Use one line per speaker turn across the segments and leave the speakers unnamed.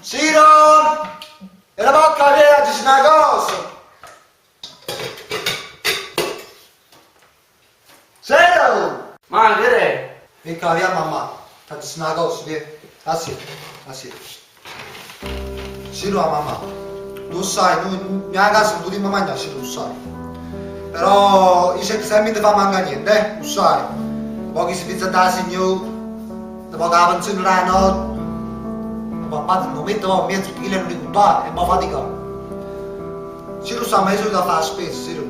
Ciro! E la bocca vera ci una cosa! Ciro!
Ma che è?
Mica via mamma, tanto c'è una cosa, via. Ah sì. Ciro a mamma, lo sai, noi nella casa non potremmo mangiare, Ciro, lo sai. Però io cerco sempre di far mancare niente, lo sai. Pochi si pizza da signore, dopo che la pensione la notte. Papà nel momento mezzo chilo non li comprare e mi fatica. Ciro sta mai solo da fare spesa, Ciro.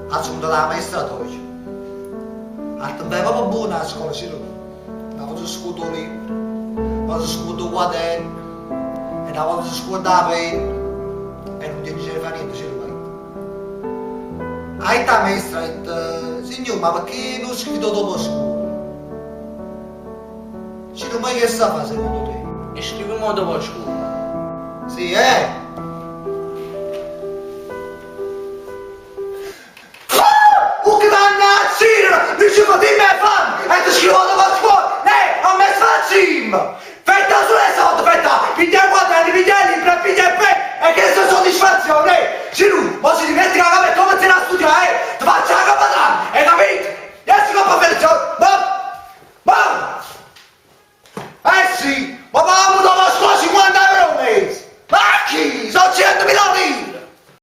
Ha seconda la maestra oggi. Altro è proprio buona la scuola, Ciro. La faccio scuoto lì, la faccio scuoto quaderno, e la faccio scuoto da pei, e non ti dice fa niente, Ciro. Hai la maestra e signore, ma perché non scritto dopo scuola? Ciro, ma che sta a fare secondo te?
E scriviamo dopo scuola.
Sì, che mannaggia! Mi ci fate me fan! E ti scrivo dopo scuola! A me facciamo!